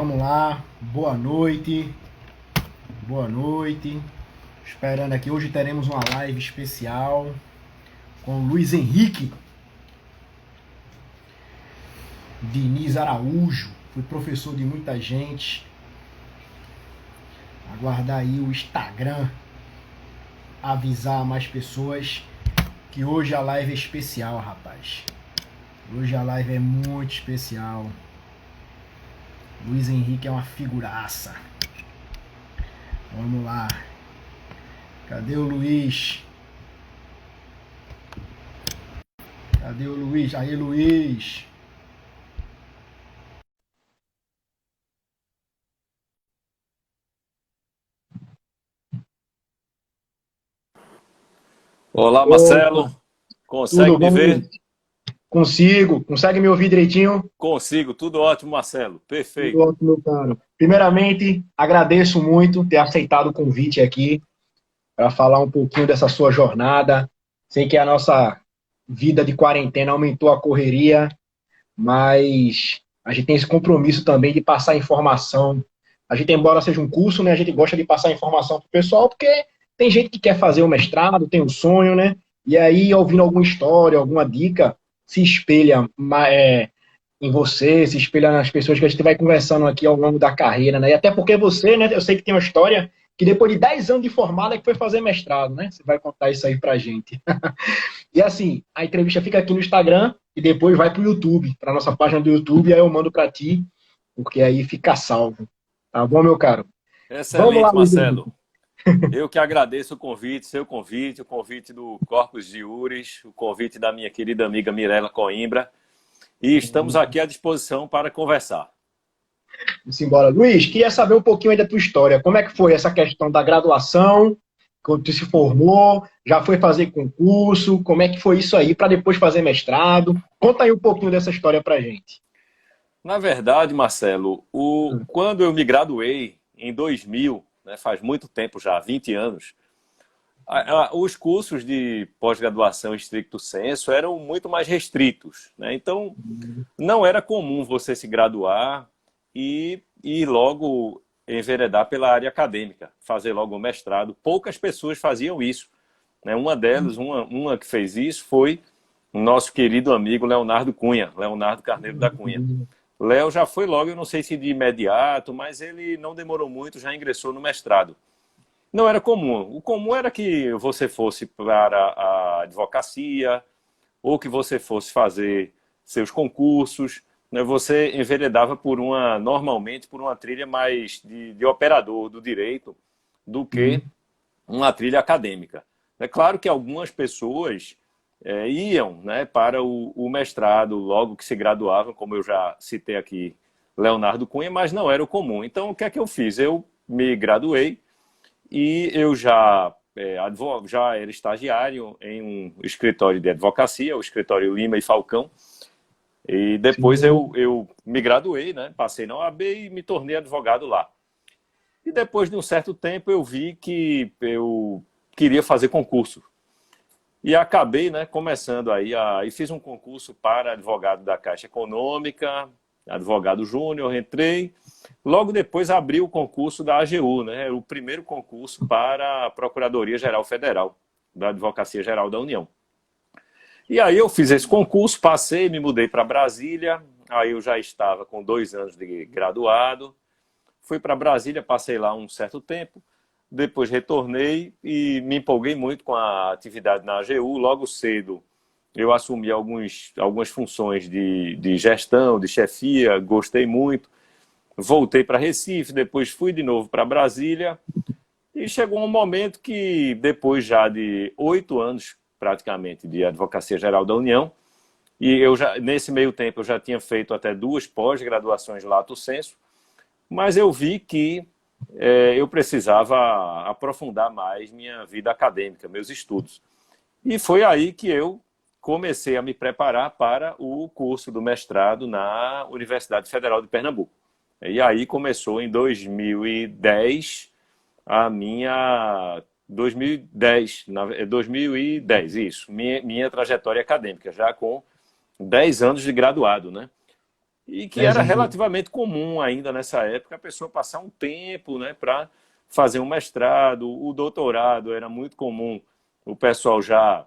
Vamos lá, boa noite, boa noite. Esperando aqui, hoje teremos uma live especial com Luiz Henrique Diniz Araújo, foi professor de muita gente. Aguardar aí o Instagram, avisar mais pessoas que hoje a live é especial, rapaz. Hoje a live é muito especial. Luiz Henrique é uma figuraça. Vamos lá. Cadê o Luiz? Cadê o Luiz? Aí, Luiz. Olá, Opa, Marcelo. Consegue tudo me bom, ver? Luiz? Consigo. Consegue me ouvir direitinho? Consigo, tudo ótimo, Marcelo. Tudo Perfeito. ótimo, meu caro. Primeiramente, agradeço muito ter aceitado o convite aqui para falar um pouquinho dessa sua jornada. Sei que a nossa vida de quarentena aumentou a correria, mas a gente tem esse compromisso também de passar informação. A gente, embora seja um curso, né, a gente gosta de passar informação para o pessoal, porque tem gente que quer fazer o mestrado, tem um sonho, né? E aí, ouvindo alguma história, alguma dica, se espelha em você, se espelha nas pessoas que a gente vai conversando aqui ao longo da carreira, né? E até porque você, né, eu sei que tem uma história que depois de 10 anos de formada é que foi fazer mestrado, né? Você vai contar isso aí pra gente. E assim, a entrevista fica aqui no Instagram e depois vai pro YouTube, pra nossa página do YouTube, e aí eu mando pra ti, porque aí fica salvo. Tá bom, meu caro? Vamos lá, Excelente, Luiz Henrique. Marcelo. Eu que agradeço o convite, seu convite, o convite do Corpus de Juris, o convite da minha querida amiga Mirela Coimbra. E estamos aqui à disposição para conversar. Vamos embora. Luiz, queria saber um pouquinho aí da tua história. Como é que foi essa questão da graduação, quando tu se formou, já foi fazer concurso, como é que foi isso aí para depois fazer mestrado? Conta aí um pouquinho dessa história pra gente. Na verdade, Marcelo, quando eu me graduei em 2000, né, faz muito tempo já, 20 anos, os cursos de pós-graduação em stricto sensu eram muito mais restritos, né? Então, não era comum você se graduar e logo enveredar pela área acadêmica, fazer logo um mestrado. Poucas pessoas faziam isso, né? Uma delas, uma que fez isso foi o nosso querido amigo Leonardo Cunha, Leonardo Carneiro da Cunha. Léo já foi logo, eu não sei se de imediato, mas ele não demorou muito, já ingressou no mestrado. Não era comum. O comum era que você fosse para a advocacia, ou que você fosse fazer seus concursos, né? Você enveredava normalmente por uma trilha mais de operador do direito do que uma trilha acadêmica. É claro que algumas pessoas iam, né, para o mestrado logo que se graduavam, como eu já citei aqui, Leonardo Cunha, mas não era o comum. Então, o que é que eu fiz? Eu me graduei e eu já era estagiário em um escritório de advocacia, o escritório Lima e Falcão, e depois Sim. eu me graduei, né? Passei na OAB e me tornei advogado lá. E depois de um certo tempo eu vi que eu queria fazer concurso. E acabei, né, começando e fiz um concurso para advogado da Caixa Econômica, advogado júnior, entrei. Logo depois abri o concurso da AGU, né, o primeiro concurso para a Procuradoria-Geral Federal, da Advocacia Geral da União. E aí eu fiz esse concurso, passei, me mudei para Brasília, aí eu já estava com 2 anos de graduado, fui para Brasília, passei lá um certo tempo, depois retornei e me empolguei muito com a atividade na AGU. Logo cedo eu assumi algumas funções de gestão, de chefia, gostei muito. Voltei para Recife, depois fui de novo para Brasília e chegou um momento que, depois já de 8 anos praticamente de Advocacia Geral da União, e nesse meio tempo eu já tinha feito até 2 pós-graduações lato sensu, mas eu vi que eu precisava aprofundar mais minha vida acadêmica, meus estudos. E foi aí que eu comecei a me preparar para o curso do mestrado na Universidade Federal de Pernambuco. E aí começou em 2010 a minha 2010, isso, minha trajetória acadêmica, já com 10 anos de graduado, né? e que era relativamente comum ainda nessa época a pessoa passar um tempo, né, para fazer um mestrado, o doutorado era muito comum, o pessoal já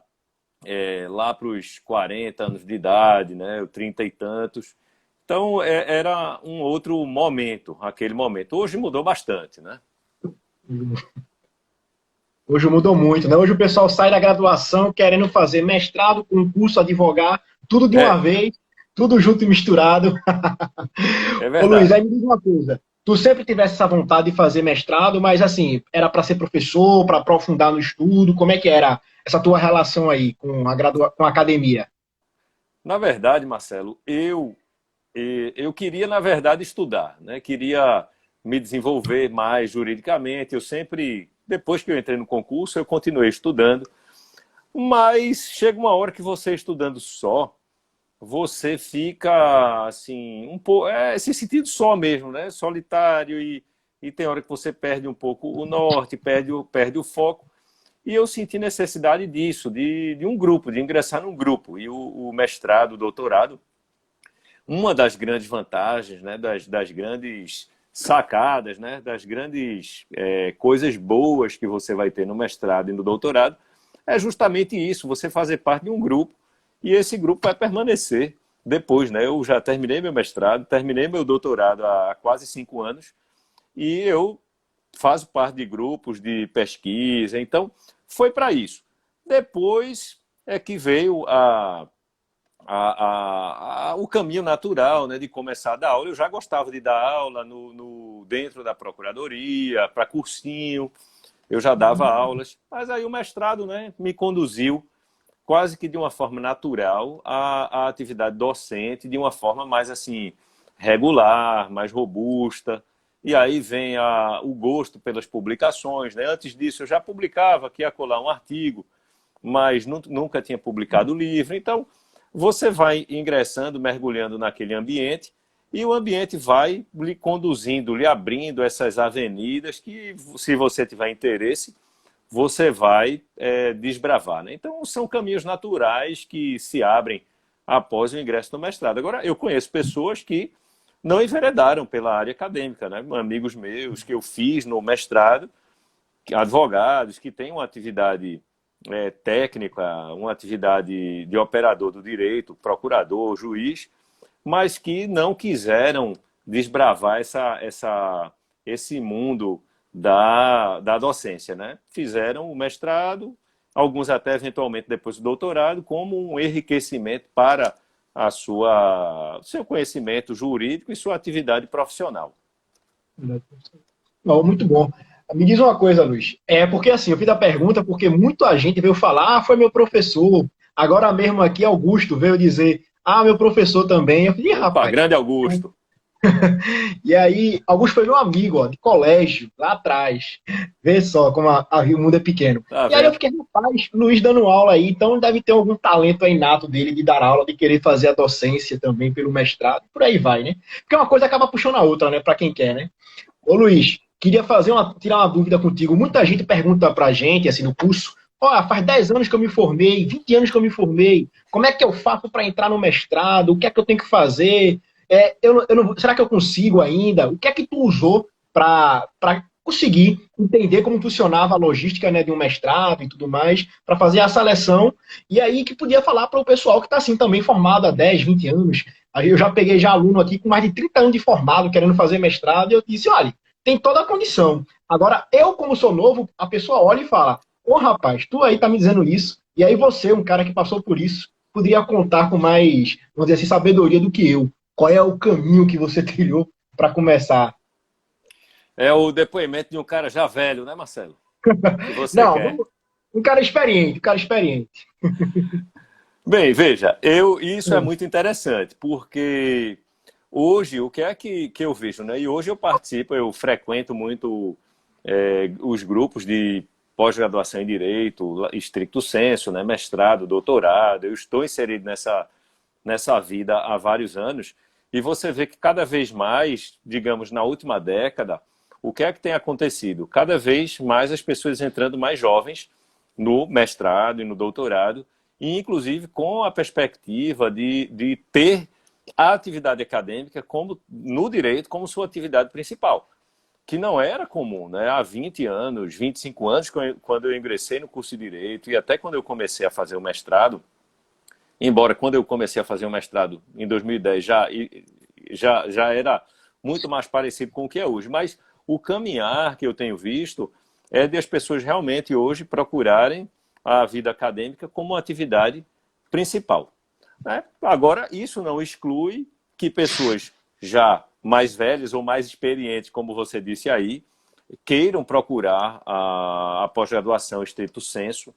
lá para os 40 anos de idade, né, 30 e tantos. Então era um outro momento, aquele momento. Hoje mudou bastante, né? Hoje mudou muito, né? Hoje o pessoal sai da graduação querendo fazer mestrado, concurso, advogar, tudo de uma vez, tudo junto e misturado. É Ô Luiz, aí verdade. me diz uma coisa. Tu sempre tivesse essa vontade de fazer mestrado, mas assim, era para ser professor, para aprofundar no estudo? Como é que era essa tua relação aí com com a academia? Na verdade, Marcelo, eu queria, na verdade, estudar, né? Queria me desenvolver mais juridicamente. Eu sempre, depois que eu entrei no concurso, eu continuei estudando. Mas chega uma hora que você estudando só, você fica assim, um pouco, se sentindo só mesmo, né? Solitário e tem hora que você perde um pouco o norte, perde o foco. E eu senti necessidade disso, de um grupo, de ingressar num grupo. E o mestrado, o doutorado, uma das grandes vantagens, né, das grandes sacadas, né, das grandes coisas boas que você vai ter no mestrado e no doutorado, é justamente isso, você fazer parte de um grupo e esse grupo vai permanecer depois. Né? Eu já terminei meu mestrado, terminei meu doutorado há quase 5 anos e eu faço parte de grupos de pesquisa, então foi para isso. Depois é que veio o caminho natural, né, de começar a dar aula. Eu já gostava de dar aula dentro da procuradoria, para cursinho, eu já dava aulas, mas aí o mestrado, né, me conduziu quase que de uma forma natural à atividade docente, de uma forma mais assim regular, mais robusta. E aí vem o gosto pelas publicações. Né? Antes disso, eu já publicava aqui e acolá um artigo, mas nunca tinha publicado livro. Então, você vai ingressando, mergulhando naquele ambiente, e o ambiente vai lhe conduzindo, lhe abrindo essas avenidas que, se você tiver interesse, você vai desbravar. Né? Então, são caminhos naturais que se abrem após o ingresso no mestrado. Agora, eu conheço pessoas que não enveredaram pela área acadêmica, né? Amigos meus que eu fiz no mestrado, advogados que têm uma atividade técnica, uma atividade de operador do direito, procurador, juiz, mas que não quiseram desbravar esse mundo da docência, né? Fizeram o mestrado, alguns até eventualmente depois o doutorado, como um enriquecimento para seu conhecimento jurídico e sua atividade profissional. Não, muito bom. Me diz uma coisa, Luiz. É porque assim, eu fiz a pergunta porque muita gente veio falar, foi meu professor. Agora mesmo aqui, Augusto veio dizer, meu professor também. Eu falei, Opa, rapaz. grande Augusto. E aí, Augusto foi meu amigo, ó, de colégio, lá atrás. Vê só como o mundo é pequeno. Tá E aí eu vendo? fiquei, rapaz, Luiz dando aula aí, então deve ter algum talento aí inato dele de dar aula, de querer fazer a docência também pelo mestrado, por aí vai, né? Porque uma coisa acaba puxando a outra, né, para quem quer, né? Ô Luiz, queria tirar uma dúvida contigo. Muita gente pergunta pra gente, assim, no curso, faz 10 anos que eu me formei, 20 anos que eu me formei, como é que eu faço para entrar no mestrado? O que é que eu tenho que fazer? Será que eu consigo ainda? O que é que tu usou para conseguir entender como funcionava a logística, né, de um mestrado e tudo mais, para fazer a seleção? E aí que podia falar para o pessoal que está assim também formado há 10, 20 anos. Aí eu já peguei já aluno aqui com mais de 30 anos de formado, querendo fazer mestrado, e eu disse, olha, tem toda a condição. Agora, eu, como sou novo, a pessoa olha e fala, rapaz, tu aí tá me dizendo isso, e aí você, um cara que passou por isso, poderia contar com mais, vamos dizer assim, sabedoria do que eu. Qual é o caminho que você trilhou para começar? É o depoimento de um cara já velho, né, Marcelo? Que você Não, quer. um cara experiente, um cara experiente. Bem, veja, isso é muito interessante, porque hoje, o que é que eu vejo, né? E hoje eu frequento muito os grupos de pós-graduação em Direito, estricto sensu, né? Mestrado, doutorado, eu estou inserido nessa vida há vários anos, e você vê que cada vez mais, digamos, na última década, o que é que tem acontecido? Cada vez mais as pessoas entrando mais jovens no mestrado e no doutorado, e inclusive com a perspectiva de ter a atividade acadêmica como, no direito como sua atividade principal, que não era comum, né? Há 20 anos, 25 anos, quando eu ingressei no curso de Direito e até quando eu comecei a fazer o mestrado, embora quando eu comecei a fazer o mestrado em 2010 já era muito mais parecido com o que é hoje, mas o caminhar que eu tenho visto é de as pessoas realmente hoje procurarem a vida acadêmica como uma atividade principal, né? Agora, isso não exclui que pessoas já mais velhas ou mais experientes, como você disse aí, queiram procurar a pós-graduação estricto sensu,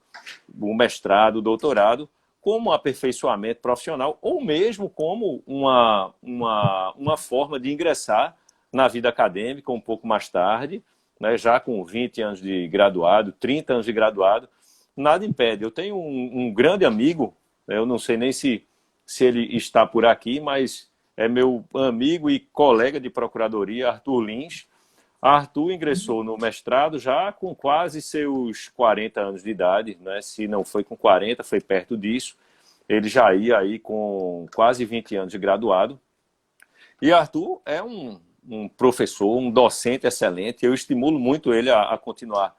o mestrado, o doutorado, como aperfeiçoamento profissional ou mesmo como uma forma de ingressar na vida acadêmica um pouco mais tarde, né, já com 20 anos de graduado, 30 anos de graduado, nada impede. Eu tenho um grande amigo, eu não sei nem se ele está por aqui, mas é meu amigo e colega de procuradoria, Arthur Lins. Arthur ingressou no mestrado já com quase seus 40 anos de idade, né? Se não foi com 40, foi perto disso. Ele já ia aí com quase 20 anos de graduado. E Arthur é um professor, um docente excelente. Eu estimulo muito ele a continuar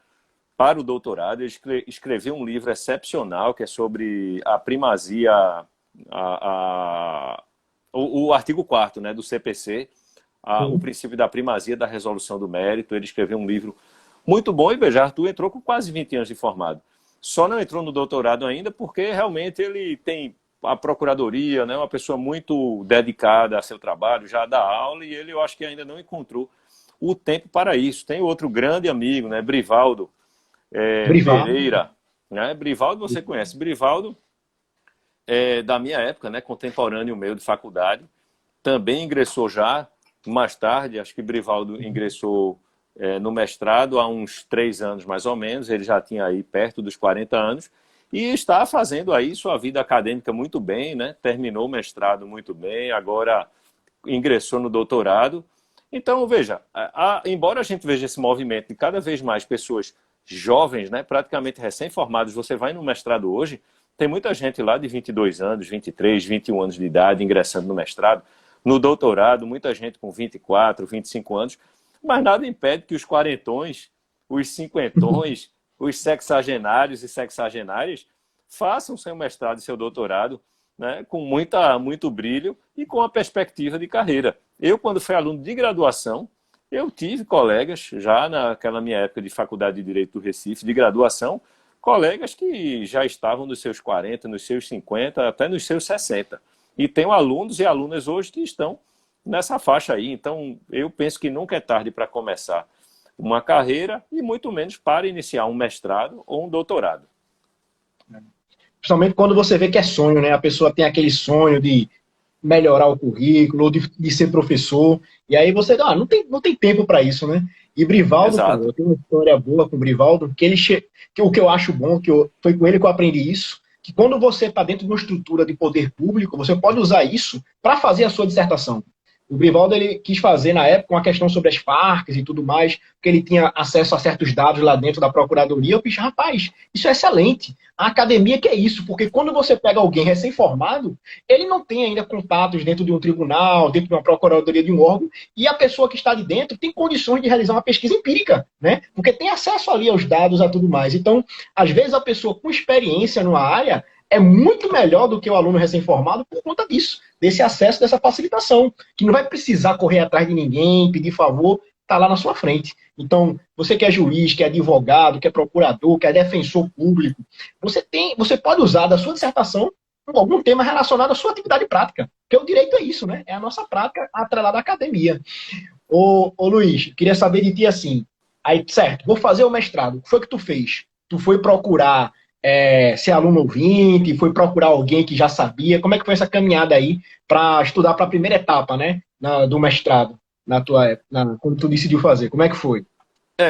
para o doutorado. Ele escreveu um livro excepcional que é sobre a primazia, o artigo 4º, né, do CPC, o princípio da primazia da resolução do mérito. Ele escreveu um livro muito bom e, veja, Arthur entrou com quase 20 anos de formado. Só não entrou no doutorado ainda porque realmente ele tem a procuradoria, né, uma pessoa muito dedicada a seu trabalho, já dá aula, e ele, eu acho que ainda não encontrou o tempo para isso. Tem outro grande amigo, né, Brivaldo Brivaldo. Pereira. Né? Brivaldo você conhece. Brivaldo é da minha época, né, contemporâneo meu de faculdade. Também ingressou já mais tarde, acho que Brivaldo ingressou no mestrado há uns 3 anos mais ou menos, ele já tinha aí perto dos 40 anos, e está fazendo aí sua vida acadêmica muito bem, né? Terminou o mestrado muito bem, agora ingressou no doutorado. Então, veja, embora a gente veja esse movimento de cada vez mais pessoas jovens, né, praticamente recém-formados, você vai no mestrado hoje, tem muita gente lá de 22 anos, 23, 21 anos de idade ingressando no mestrado, no doutorado, muita gente com 24, 25 anos, mas nada impede que os quarentões, os cinquentões, os sexagenários e sexagenárias façam seu mestrado e seu doutorado, né, com muito brilho e com a perspectiva de carreira. Eu, quando fui aluno de graduação, eu tive colegas, já naquela minha época de Faculdade de Direito do Recife, de graduação, colegas que já estavam nos seus 40, nos seus 50, até nos seus 60. E tenho alunos e alunas hoje que estão nessa faixa aí. Então, eu penso que nunca é tarde para começar uma carreira e muito menos para iniciar um mestrado ou um doutorado. Principalmente quando você vê que é sonho, né? A pessoa tem aquele sonho de melhorar o currículo, ou de ser professor, e aí você não tem tempo para isso, né? E Brivaldo, pô, Exato. eu tenho uma história boa com o Brivaldo, que o que eu acho bom, foi com ele que eu aprendi isso, que quando você está dentro de uma estrutura de poder público, você pode usar isso para fazer a sua dissertação. O Brivaldo, ele quis fazer, na época, uma questão sobre as Farcs e tudo mais, porque ele tinha acesso a certos dados lá dentro da Procuradoria. Eu pensei, rapaz, isso é excelente. A academia que é isso, porque quando você pega alguém recém-formado, ele não tem ainda contatos dentro de um tribunal, dentro de uma Procuradoria de um órgão, e a pessoa que está de dentro tem condições de realizar uma pesquisa empírica, né? Porque tem acesso ali aos dados, a tudo mais. Então, às vezes, a pessoa com experiência numa área é muito melhor do que o aluno recém-formado por conta disso, desse acesso, dessa facilitação, que não vai precisar correr atrás de ninguém, pedir favor, está lá na sua frente. Então, você que é juiz, que é advogado, que é procurador, que é defensor público, você pode usar da sua dissertação algum tema relacionado à sua atividade prática, porque o direito é isso, né? É a nossa prática atrelada à academia. Ô Luiz, queria saber de ti assim, aí, certo, vou fazer o mestrado, o que foi que tu fez? Tu foi procurar ser aluno ouvinte, foi procurar alguém que já sabia, como é que foi essa caminhada aí para estudar para a primeira etapa, né, do mestrado, na tua época, quando tu decidiu fazer, como é que foi?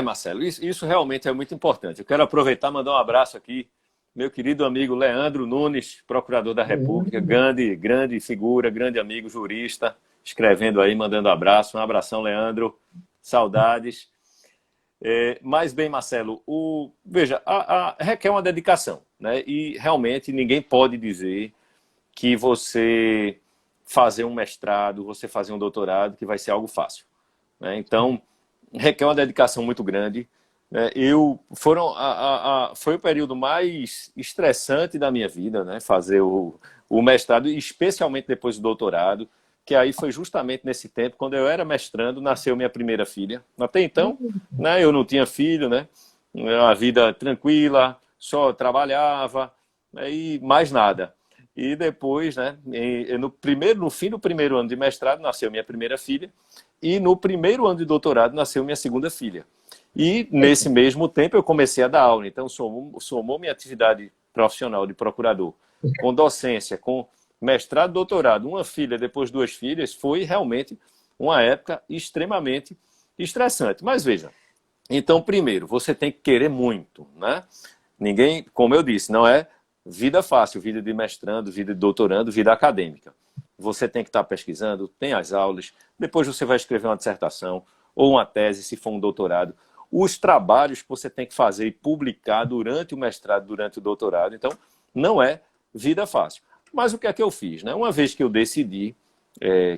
Marcelo, isso realmente é muito importante. Eu quero aproveitar e mandar um abraço aqui, meu querido amigo Leandro Nunes, procurador da República, grande figura, grande amigo, jurista, escrevendo aí, mandando abraço. Um abração, Leandro. Saudades. Mas bem, Marcelo, veja, requer uma dedicação, né? E realmente ninguém pode dizer que você fazer um mestrado, você fazer um doutorado, que vai ser algo fácil, né? Então, requer uma dedicação muito grande. Foi o período mais estressante da minha vida, né? Fazer o mestrado, especialmente depois do doutorado, que aí foi justamente nesse tempo, quando eu era mestrando, nasceu minha primeira filha. Até então, né, eu não tinha filho, né? Uma vida tranquila, só trabalhava, né, e mais nada. E depois, né, no fim do primeiro ano de mestrado, nasceu minha primeira filha, e no primeiro ano de doutorado, nasceu minha segunda filha. E, nesse mesmo tempo, eu comecei a dar aula. Então, somou minha atividade profissional de procurador, com docência, com mestrado, doutorado, uma filha, depois duas filhas, foi realmente uma época extremamente estressante. Mas, veja, então, primeiro, você tem que querer muito, né? Ninguém, como eu disse, não é vida fácil, vida de mestrando, vida de doutorando, vida acadêmica. Você tem que estar pesquisando, tem as aulas, depois você vai escrever uma dissertação ou uma tese, se for um doutorado. Os trabalhos que você tem que fazer e publicar durante o mestrado, durante o doutorado. Então, não é vida fácil. Mas o que é que eu fiz, né? Uma vez que eu decidi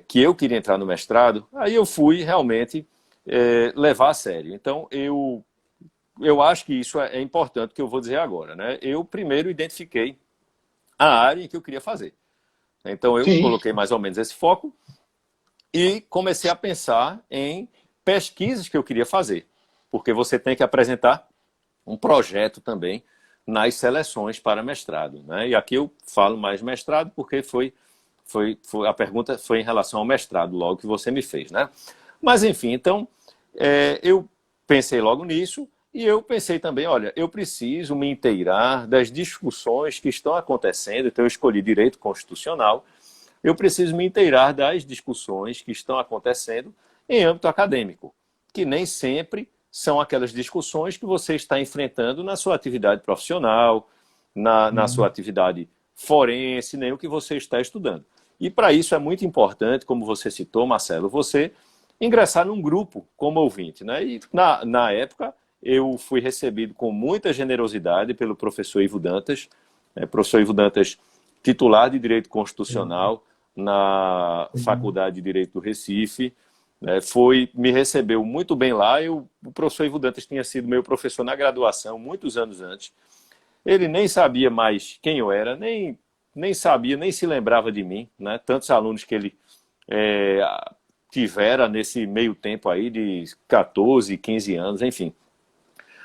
que eu queria entrar no mestrado, aí eu fui realmente levar a sério. Então, eu acho que isso é importante, que eu vou dizer agora, né? Eu primeiro identifiquei a área em que eu queria fazer. Então, eu Sim. coloquei mais ou menos esse foco e comecei a pensar em pesquisas que eu queria fazer. Porque você tem que apresentar um projeto também nas seleções para mestrado, né? E aqui eu falo mais mestrado porque a pergunta foi em relação ao mestrado, logo que você me fez, né? Mas, enfim, então, eu pensei logo nisso e eu pensei também, olha, eu preciso me inteirar das discussões que estão acontecendo, então eu escolhi direito constitucional, eu preciso me inteirar das discussões que estão acontecendo em âmbito acadêmico, que nem sempre são aquelas discussões que você está enfrentando na sua atividade profissional, na sua atividade forense, nem o que você está estudando. E para isso é muito importante, como você citou, Marcelo, você ingressar num grupo como ouvinte, né? E na época eu fui recebido com muita generosidade pelo professor Ivo Dantas, professor Ivo Dantas, titular de Direito Constitucional na Faculdade de Direito do Recife, me recebeu muito bem lá. O professor Ivo Dantas tinha sido meu professor na graduação muitos anos antes. Ele nem sabia mais quem eu era, nem sabia, nem se lembrava de mim, né? Tantos alunos que ele tivera nesse meio tempo aí de 14, 15 anos, enfim.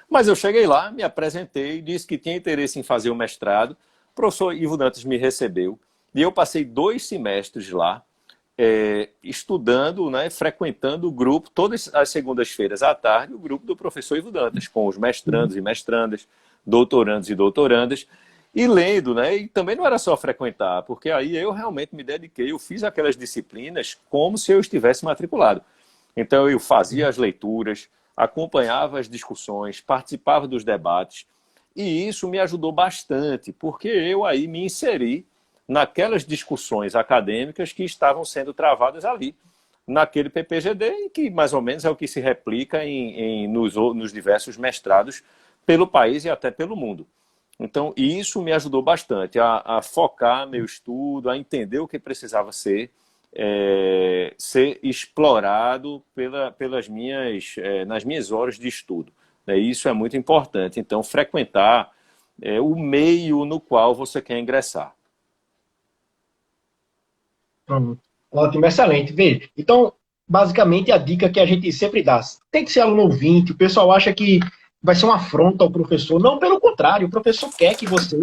Mas eu cheguei lá, me apresentei, disse que tinha interesse em fazer o mestrado. O professor Ivo Dantas me recebeu e eu passei 2 semestres lá, estudando, né, frequentando o grupo, todas as segundas-feiras à tarde, o grupo do professor Ivo Dantas, com os mestrandos e mestrandas, doutorandos e doutorandas, e lendo, né? E também não era só frequentar, porque aí eu realmente me dediquei, eu fiz aquelas disciplinas como se eu estivesse matriculado. Então eu fazia as leituras, acompanhava as discussões, participava dos debates, e isso me ajudou bastante, porque eu aí me inseri naquelas discussões acadêmicas que estavam sendo travadas ali, naquele PPGD, e que mais ou menos é o que se replica nos diversos mestrados pelo país e até pelo mundo. Então, isso me ajudou bastante a focar meu estudo, a entender o que precisava ser explorado nas minhas horas de estudo. Isso é muito importante. Então, frequentar o meio no qual você quer ingressar. Ótimo, excelente. Veja, então, basicamente, a dica que a gente sempre dá, tem que ser aluno ouvinte. O pessoal acha que vai ser uma afronta ao professor. Não, pelo contrário, o professor quer que você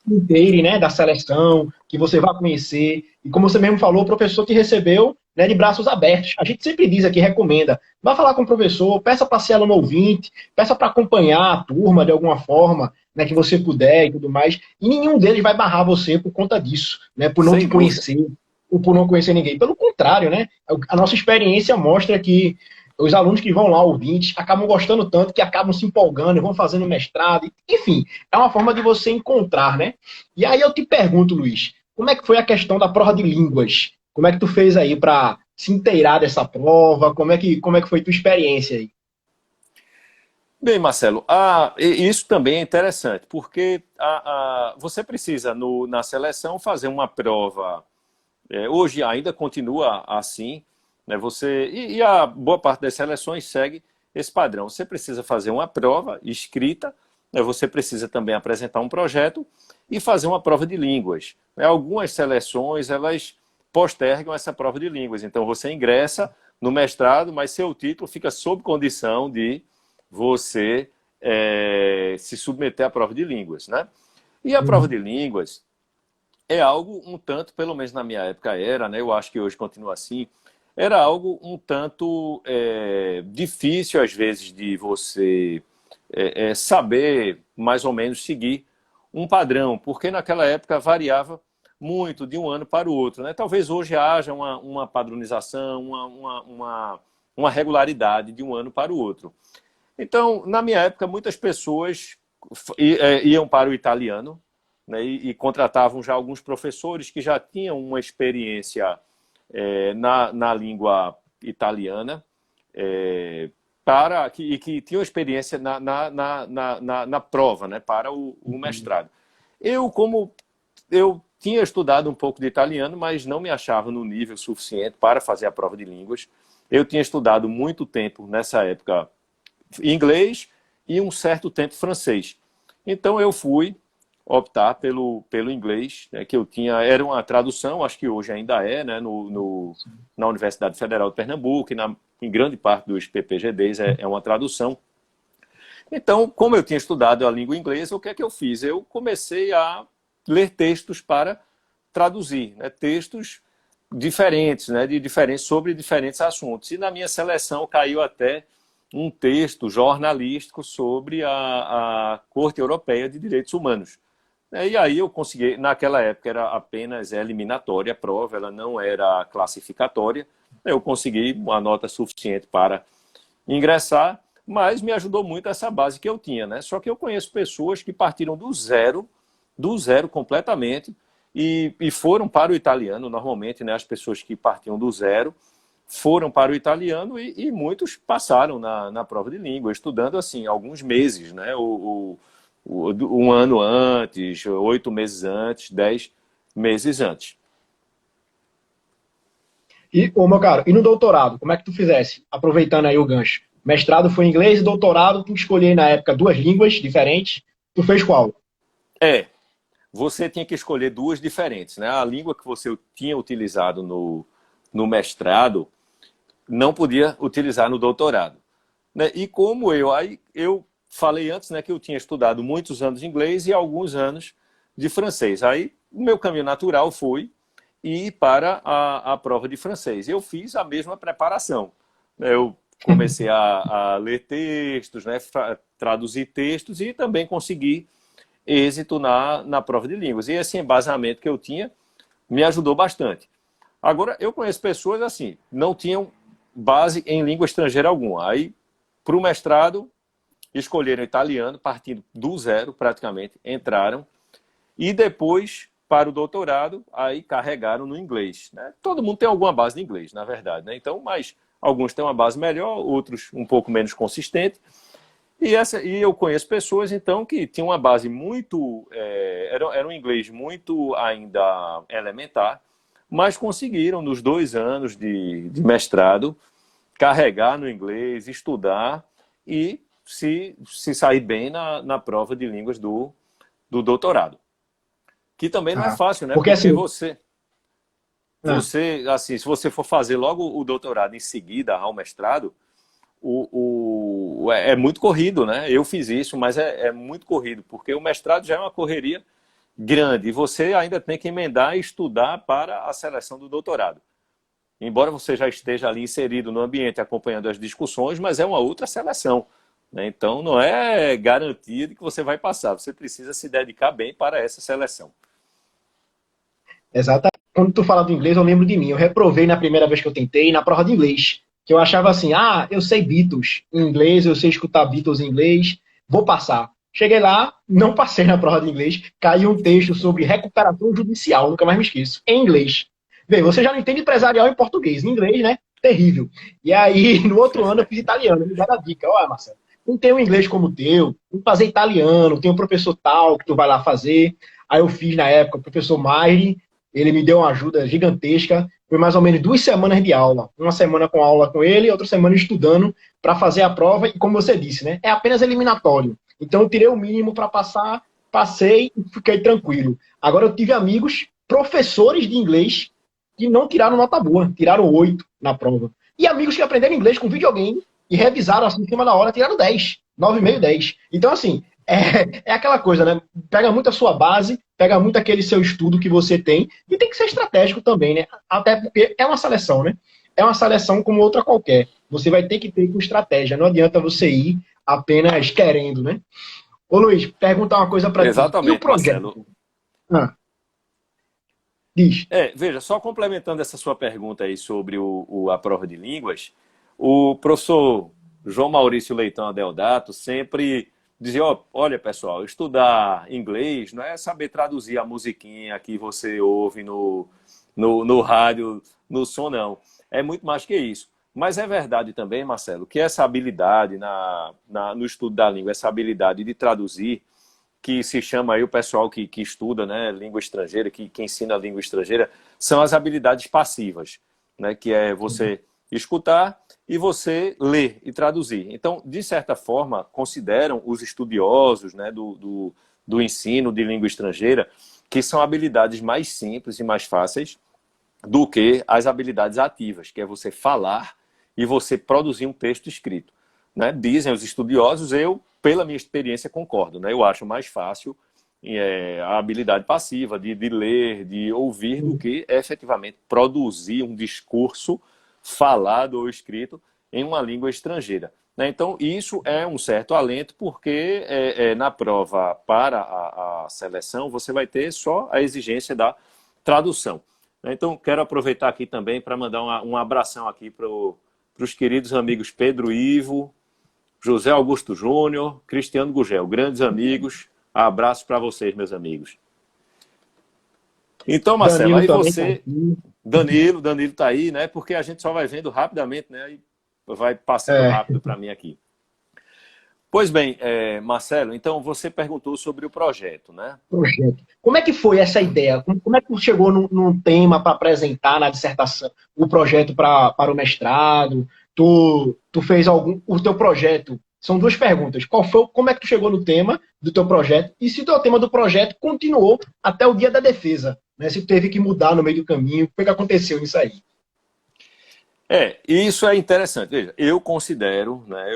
inteire, né, da seleção, que você vá conhecer. E como você mesmo falou, o professor te recebeu, né, de braços abertos. A gente sempre diz aqui, recomenda, vá falar com o professor, peça para ser aluno ouvinte, peça para acompanhar a turma de alguma forma, né, que você puder e tudo mais. E nenhum deles vai barrar você por conta disso, né, por não Sem te dúvida. conhecer ou por não conhecer ninguém. Pelo contrário, né? A nossa experiência mostra que os alunos que vão lá, ouvintes, acabam gostando tanto que acabam se empolgando, vão fazendo mestrado. Enfim, é uma forma de você encontrar, né? E aí eu te pergunto, Luiz, como é que foi a questão da prova de línguas? Como é que tu fez aí para se inteirar dessa prova? Como é que foi tua experiência aí? Bem, Marcelo, isso também é interessante, porque você precisa, na seleção, fazer uma prova Hoje ainda continua assim, né? E a boa parte das seleções segue esse padrão. Você precisa fazer uma prova escrita, né? Você precisa também apresentar um projeto e fazer uma prova de línguas. Algumas seleções, elas postergam essa prova de línguas. Então, você ingressa no mestrado, mas seu título fica sob condição de você se submeter à prova de línguas, né? E a prova de línguas é algo um tanto, pelo menos na minha época era, né? Eu acho que hoje continua assim, era algo um tanto difícil, às vezes, de você saber mais ou menos seguir um padrão, porque naquela época variava muito de um ano para o outro, né? Talvez hoje haja uma padronização, uma regularidade de um ano para o outro. Então, na minha época, muitas pessoas iam para o italiano, né, e contratavam já alguns professores que já tinham uma experiência na língua italiana, e que tinham experiência na prova, né, para o mestrado. Como eu tinha estudado um pouco de italiano, mas não me achava no nível suficiente para fazer a prova de línguas. Eu tinha estudado muito tempo, nessa época, inglês e um certo tempo francês. Então eu fui optar pelo inglês, né, que eu tinha, era uma tradução, acho que hoje ainda né, na Universidade Federal de Pernambuco, e em grande parte dos PPGDs é uma tradução. Então, como eu tinha estudado a língua inglesa, o que é que eu fiz? Eu comecei a ler textos para traduzir, né, textos diferentes, né, sobre diferentes assuntos. E na minha seleção caiu até um texto jornalístico sobre a Corte Europeia de Direitos Humanos. E aí eu consegui, naquela época era apenas eliminatória a prova, ela não era classificatória, eu consegui uma nota suficiente para ingressar, mas me ajudou muito essa base que eu tinha, né? Só que eu conheço pessoas que partiram do zero completamente, e foram para o italiano, normalmente, né, as pessoas que partiam do zero foram para o italiano e muitos passaram na prova de língua, estudando assim alguns meses, né, um ano antes, 8 meses antes, 10 meses antes. E, meu caro, e no doutorado, como é que tu fizesse? Aproveitando aí o gancho. Mestrado foi em inglês e doutorado, tu escolheu na época 2 línguas diferentes. Tu fez qual? Você tinha que escolher 2 diferentes, né? A língua que você tinha utilizado no mestrado não podia utilizar no doutorado, né? E como eu falei antes, né, que eu tinha estudado muitos anos de inglês e alguns anos de francês. Aí o meu caminho natural foi ir para a prova de francês. Eu fiz a mesma preparação. Eu comecei a ler textos, né, traduzir textos e também consegui êxito na prova de línguas. E esse embasamento que eu tinha me ajudou bastante. Agora, eu conheço pessoas assim, não tinham base em língua estrangeira alguma. Aí, para o mestrado, escolheram italiano, partindo do zero praticamente, entraram. E depois, para o doutorado, aí carregaram no inglês, né? Todo mundo tem alguma base de inglês, na verdade, né? Então, mas alguns têm uma base melhor, outros um pouco menos consistente. E eu conheço pessoas, então, que tinham uma base muito... era um inglês muito ainda elementar, mas conseguiram, nos 2 anos de mestrado, carregar no inglês, estudar e se sair bem na prova de línguas do doutorado. Que também não é fácil, né? Porque assim, você, assim, se você for fazer logo o doutorado em seguida ao mestrado, é muito corrido, né? Eu fiz isso, mas é muito corrido, porque o mestrado já é uma correria grande e você ainda tem que emendar e estudar para a seleção do doutorado. Embora você já esteja ali inserido no ambiente, acompanhando as discussões, mas é uma outra seleção, né? Então não é garantia de que você vai passar, você precisa se dedicar bem para essa seleção. Exatamente. Quando tu fala do inglês, eu lembro de mim. Eu reprovei na primeira vez que eu tentei, na prova de inglês. Que eu achava assim, eu sei Beatles em inglês, eu sei escutar Beatles em inglês, vou passar. Cheguei lá, não passei na prova de inglês, caiu um texto sobre recuperação judicial, nunca mais me esqueço, em inglês. Bem, você já não entende empresarial em português, em inglês, né? Terrível. E aí, no outro ano, eu fiz italiano, me deram a dica. Olha, Marcelo, não tem um inglês como o teu, tem que fazer italiano, tem um professor tal que tu vai lá fazer. Aí eu fiz na época, o professor Maire, Ele me deu uma ajuda gigantesca. Foi mais ou menos 2 semanas de aula. Uma semana com aula com ele, outra semana estudando para fazer a prova. E como você disse, né? É apenas eliminatório. Então eu tirei o mínimo para passar, passei e fiquei tranquilo. Agora eu tive amigos, professores de inglês, que não tiraram nota boa, tiraram 8 na prova. E amigos que aprenderam inglês com videogame e revisaram assim em cima da hora, tiraram 10, 9,5, 10. Então, assim, é aquela coisa, né? Pega muito a sua base, pega muito aquele seu estudo que você tem, e tem que ser estratégico também, né? Até porque é uma seleção, né? É uma seleção como outra qualquer. Você vai ter que ter com estratégia. Não adianta você ir apenas querendo, né? Ô Luiz, perguntar uma coisa para ti. E o Exatamente, Marcelo. projeto? Ah, diz. Veja, só complementando essa sua pergunta aí sobre a prova de línguas, o professor João Maurício Leitão Adeodato sempre dizia, olha pessoal, estudar inglês não é saber traduzir a musiquinha que você ouve no rádio, no som, não. É muito mais que isso. Mas é verdade também, Marcelo, que essa habilidade no estudo da língua, essa habilidade de traduzir, que se chama aí o pessoal que estuda, né, língua estrangeira, que ensina a língua estrangeira, são as habilidades passivas, né, que é você escutar e você ler e traduzir. Então, de certa forma, consideram os estudiosos, né, do ensino de língua estrangeira que são habilidades mais simples e mais fáceis do que as habilidades ativas, que é você falar e você produzir um texto escrito, né? Dizem os estudiosos, eu, pela minha experiência, concordo, né? Eu acho mais fácil a habilidade passiva de ler, de ouvir, do que efetivamente produzir um discurso falado ou escrito em uma língua estrangeira, né? Então, isso é um certo alento, porque na prova para a seleção você vai ter só a exigência da tradução. Então, quero aproveitar aqui também para mandar um abração aqui para os queridos amigos Pedro Ivo, José Augusto Júnior, Cristiano Gugel, grandes amigos. Abraço para vocês, meus amigos. Então, Marcelo, Danilo aí também tá você... aqui. Danilo está aí, né? Porque a gente só vai vendo rapidamente, né? E vai passando rápido para mim aqui. Pois bem, Marcelo, então você perguntou sobre o projeto, né? Projeto. Como é que foi essa ideia? Como é que tu chegou num tema para apresentar na dissertação, o projeto para o mestrado? Tu fez o teu projeto? São duas perguntas. Como é que tu chegou no tema do teu projeto? E se o teu tema do projeto continuou até o dia da defesa? Né? Se tu teve que mudar no meio do caminho, o que aconteceu nisso aí? Isso é interessante. Veja, eu considero, né,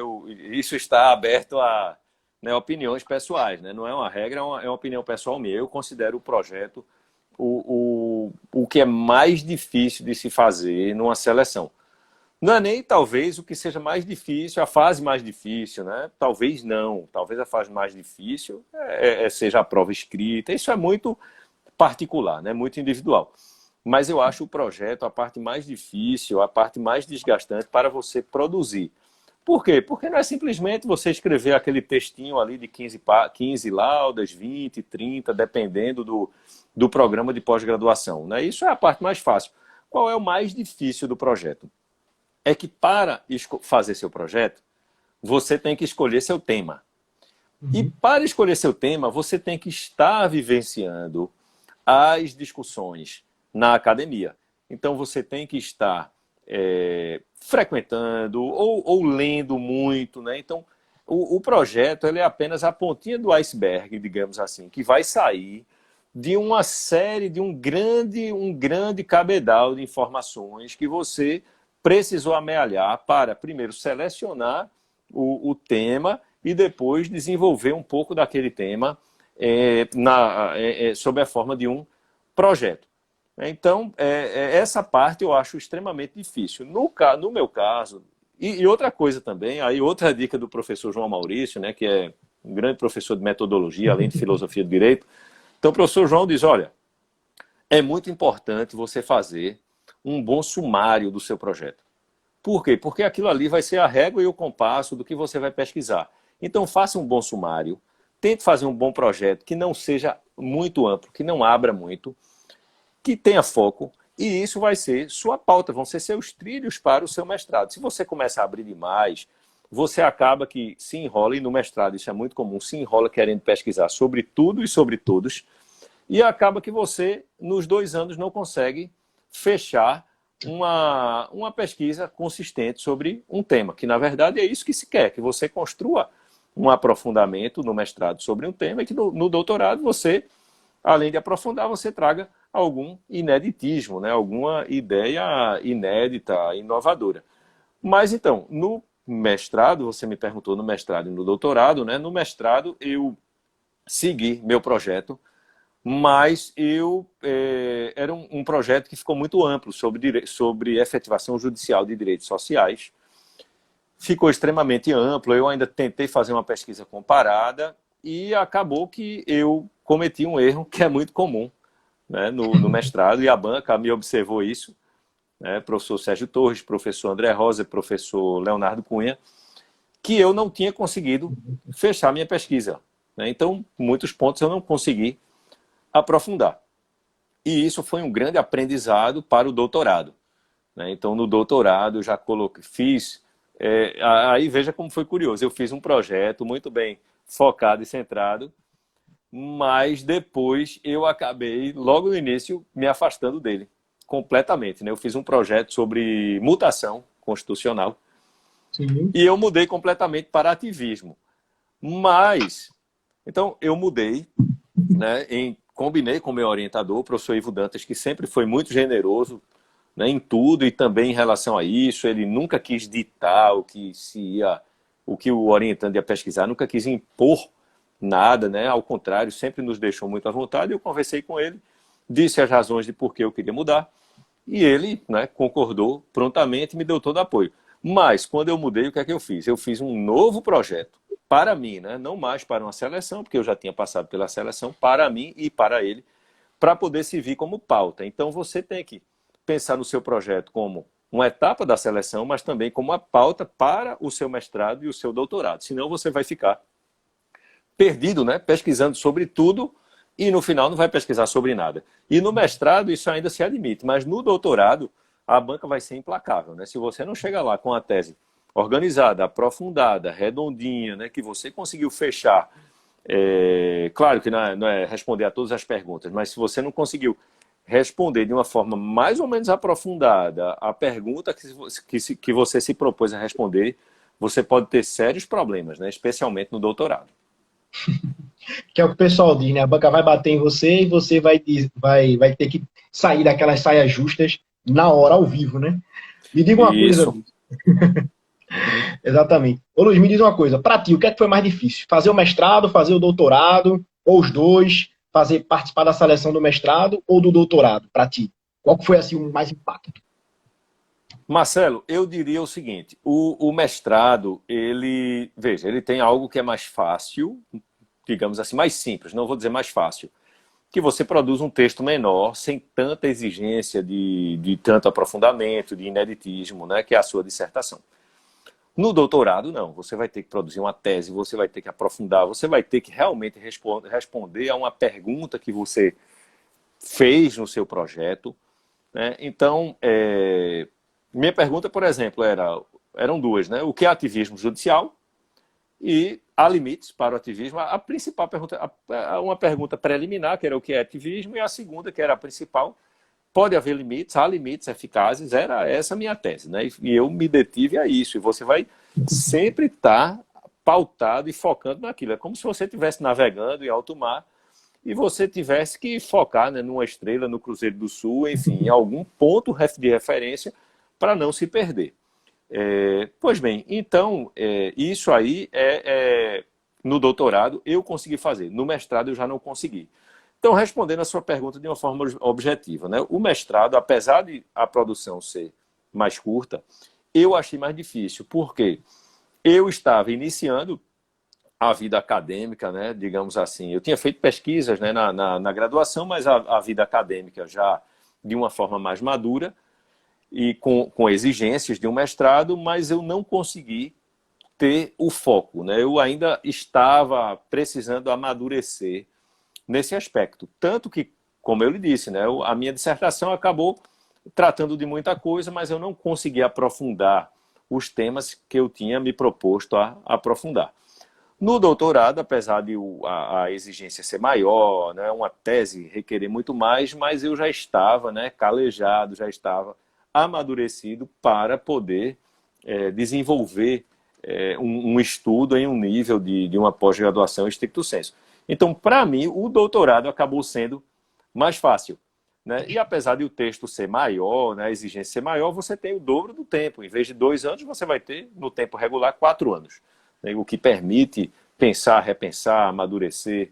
isso está aberto a, né, opiniões pessoais, né? Não é uma regra, é uma opinião pessoal minha. Eu considero o projeto o que é mais difícil de se fazer numa seleção. Não é nem, talvez, o que seja mais difícil, a fase mais difícil, né? Talvez não. Talvez a fase mais difícil seja a prova escrita. Isso é muito particular, né? Muito individual. Mas eu acho o projeto a parte mais difícil, a parte mais desgastante para você produzir. Por quê? Porque não é simplesmente você escrever aquele textinho ali de 15 laudas, 20, 30, dependendo do programa de pós-graduação, né? Isso é a parte mais fácil. Qual é o mais difícil do projeto? É que para fazer seu projeto, você tem que escolher seu tema. E para escolher seu tema, você tem que estar vivenciando as discussões na academia. Então, você tem que estar frequentando ou lendo muito, né? Então, o projeto ele é apenas a pontinha do iceberg, digamos assim, que vai sair de uma série, de um grande cabedal de informações que você precisou amealhar para, primeiro, selecionar o tema e depois desenvolver um pouco daquele tema sob a forma de um projeto. Então, essa parte eu acho extremamente difícil. No meu caso, e outra coisa também, aí outra dica do professor João Maurício, né, que é um grande professor de metodologia, além de filosofia do direito. Então, o professor João diz, olha, é muito importante você fazer um bom sumário do seu projeto. Por quê? Porque aquilo ali vai ser a régua e o compasso do que você vai pesquisar. Então, faça um bom sumário, tente fazer um bom projeto que não seja muito amplo, que não abra muito, que tenha foco, e isso vai ser sua pauta, vão ser seus trilhos para o seu mestrado. Se você começa a abrir demais, você acaba que se enrola, e no mestrado isso é muito comum, se enrola querendo pesquisar sobre tudo e sobre todos, e acaba que você, nos 2 anos, não consegue fechar uma pesquisa consistente sobre um tema, que na verdade é isso que se quer, que você construa um aprofundamento no mestrado sobre um tema e que no doutorado você, além de aprofundar, você traga algum ineditismo, né? Alguma ideia inédita, inovadora. Mas então, no mestrado, você me perguntou no mestrado e no doutorado, né? No mestrado eu segui meu projeto, mas era um projeto que ficou muito amplo sobre efetivação judicial de direitos sociais. Ficou extremamente amplo, eu ainda tentei fazer uma pesquisa comparada e acabou que eu cometi um erro que é muito comum, né, no mestrado, e a banca me observou isso, né, professor Sérgio Torres, professor André Rosa, professor Leonardo Cunha, que eu não tinha conseguido fechar minha pesquisa. Né? Então, muitos pontos eu não consegui aprofundar. E isso foi um grande aprendizado para o doutorado. Né? Então, no doutorado, eu já fiz... aí veja como foi curioso. Eu fiz um projeto muito bem focado e centrado, mas depois eu acabei, logo no início, me afastando dele completamente. Né? Eu fiz um projeto sobre mutação constitucional. Sim. E eu mudei completamente para ativismo. Mas, então, eu mudei, né, combinei com o meu orientador, o professor Ivo Dantas, que sempre foi muito generoso, né, em tudo e também em relação a isso. Ele nunca quis ditar o que o orientando ia pesquisar, nunca quis impor nada, né? Ao contrário, sempre nos deixou muito à vontade. Eu conversei com ele, disse as razões de por que eu queria mudar e ele, né, concordou prontamente e me deu todo o apoio. Mas, quando eu mudei, o que é que eu fiz? Eu fiz um novo projeto para mim, né? Não mais para uma seleção, porque eu já tinha passado pela seleção, para mim e para ele, para poder servir como pauta. Então, você tem que pensar no seu projeto como uma etapa da seleção, mas também como uma pauta para o seu mestrado e o seu doutorado. Senão, você vai ficar perdido, né? Pesquisando sobre tudo e no final não vai pesquisar sobre nada. E no mestrado isso ainda se admite, mas no doutorado a banca vai ser implacável, né? Se você não chega lá com a tese organizada, aprofundada, redondinha, né? Que você conseguiu fechar, claro que não é responder a todas as perguntas, mas se você não conseguiu responder de uma forma mais ou menos aprofundada a pergunta que você se propôs a responder, você pode ter sérios problemas, né? Especialmente no doutorado. Que é o que o pessoal diz, né? A banca vai bater em você e você vai ter que sair daquelas saias justas na hora, ao vivo, né? Me diga uma coisa. Exatamente. Ô Luiz, me diz uma coisa. Para ti, o que é que foi mais difícil? Fazer o mestrado, fazer o doutorado, ou os dois? Participar da seleção do mestrado ou do doutorado, para ti? Qual que foi, assim, o mais impacto? Marcelo, eu diria o seguinte, o mestrado, ele tem algo que é mais fácil, digamos assim, mais simples, não vou dizer mais fácil, que você produz um texto menor, sem tanta exigência de tanto aprofundamento, de ineditismo, né, que é a sua dissertação. No doutorado, não, você vai ter que produzir uma tese, você vai ter que aprofundar, você vai ter que realmente responder a uma pergunta que você fez no seu projeto, né? Então, minha pergunta, por exemplo, eram duas, né? O que é ativismo judicial e há limites para o ativismo? A principal pergunta, uma pergunta preliminar, que era o que é ativismo, e a segunda, que era a principal, pode haver limites, há limites eficazes, era essa a minha tese, né? E eu me detive a isso, e você vai sempre estar pautado e focando naquilo. É como se você estivesse navegando em alto mar e você tivesse que focar, né, numa estrela, no Cruzeiro do Sul, enfim, em algum ponto de referência para não se perder. Pois bem, então, isso aí no doutorado eu consegui fazer, no mestrado eu já não consegui. Então, respondendo a sua pergunta de uma forma objetiva, né? O mestrado, apesar de a produção ser mais curta, eu achei mais difícil, porque eu estava iniciando a vida acadêmica, né, digamos assim. Eu tinha feito pesquisas, né, na graduação, mas a vida acadêmica já de uma forma mais madura e com exigências de um mestrado, mas eu não consegui ter o foco, né? Eu ainda estava precisando amadurecer nesse aspecto. Tanto que, como eu lhe disse, né, a minha dissertação acabou tratando de muita coisa, mas eu não consegui aprofundar os temas que eu tinha me proposto a aprofundar. No doutorado, apesar de a exigência ser maior, né, uma tese requerer muito mais, mas eu já estava, né, calejado, já estava amadurecido para poder desenvolver um estudo em um nível de uma pós-graduação estricto sensu. Então, para mim, o doutorado acabou sendo mais fácil. Né? E apesar de o texto ser maior, né, a exigência ser maior, você tem o dobro do tempo. Em vez de 2 anos, você vai ter, no tempo regular, 4 anos. Né? O que permite pensar, repensar, amadurecer.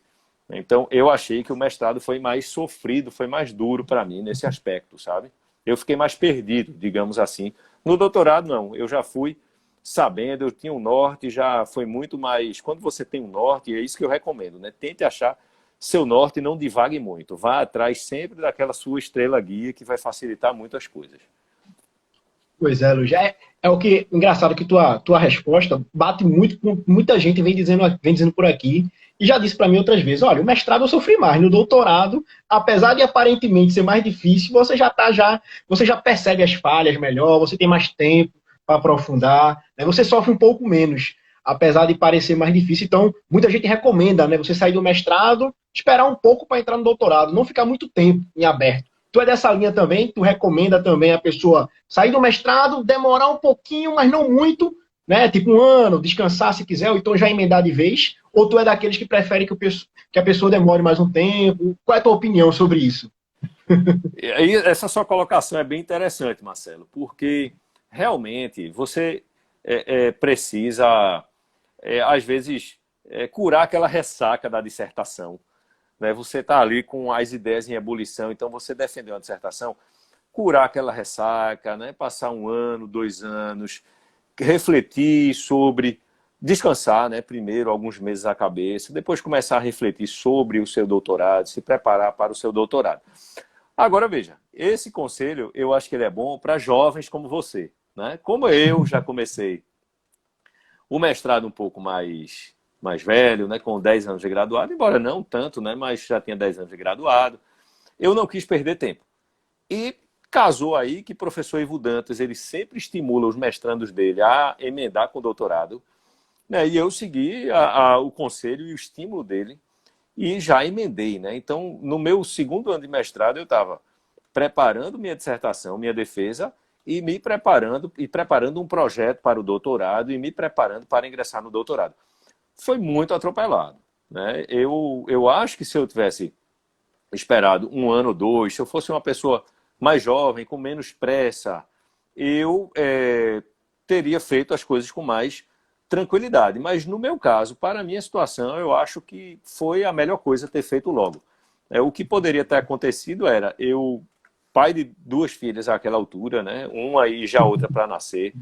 Então, eu achei que o mestrado foi mais sofrido, foi mais duro para mim nesse aspecto, sabe? Eu fiquei mais perdido, digamos assim. No doutorado, não. Eu já fui sabendo, eu tinha um norte, já foi muito mais... Quando você tem um norte, é isso que eu recomendo, né? Tente achar seu norte e não divague muito. Vá atrás sempre daquela sua estrela guia que vai facilitar muito as coisas. Pois é, Luiz. É o que engraçado que tua resposta bate muito com muita gente vem dizendo por aqui e já disse para mim outras vezes, olha, o mestrado eu sofri mais, no doutorado, apesar de aparentemente ser mais difícil, você já percebe as falhas melhor, você tem mais tempo para aprofundar, né? Você sofre um pouco menos, apesar de parecer mais difícil. Então, muita gente recomenda, né, você sair do mestrado, esperar um pouco para entrar no doutorado, não ficar muito tempo em aberto. Tu é dessa linha também? Tu recomenda também a pessoa sair do mestrado, demorar um pouquinho, mas não muito, né? Tipo 1 ano, descansar se quiser, ou então já emendar de vez? Ou tu é daqueles que prefere que a pessoa demore mais um tempo? Qual é a tua opinião sobre isso? E aí, essa sua colocação é bem interessante, Marcelo, porque realmente você precisa, às vezes, curar aquela ressaca da dissertação. Né? Você está ali com as ideias em ebulição, então você defendeu uma dissertação, curar aquela ressaca, né? Passar 1 ano, 2 anos, refletir sobre, descansar, né? Primeiro alguns meses a cabeça, depois começar a refletir sobre o seu doutorado, se preparar para o seu doutorado. Agora veja, esse conselho eu acho que ele é bom para jovens como você. Né? Como eu já comecei o mestrado um pouco mais velho, né, com 10 anos de graduado, embora não tanto, né, mas já tinha 10 anos de graduado, eu não quis perder tempo. E casou aí que o professor Ivo Dantas, ele sempre estimula os mestrandos dele a emendar com o doutorado, né, e eu segui o conselho e o estímulo dele e já emendei. Né? Então, no meu 2º ano de mestrado, eu estava preparando minha dissertação, minha defesa, e me preparando um projeto para o doutorado e me preparando para ingressar no doutorado. Foi muito atropelado. Né? Eu acho que se eu tivesse esperado 1 ano ou 2, se eu fosse uma pessoa mais jovem, com menos pressa, eu teria feito as coisas com mais tranquilidade. Mas no meu caso, para a minha situação, eu acho que foi a melhor coisa ter feito logo. O que poderia ter acontecido era eu, pai de 2 filhas àquela altura, né? Uma e já outra para nascer,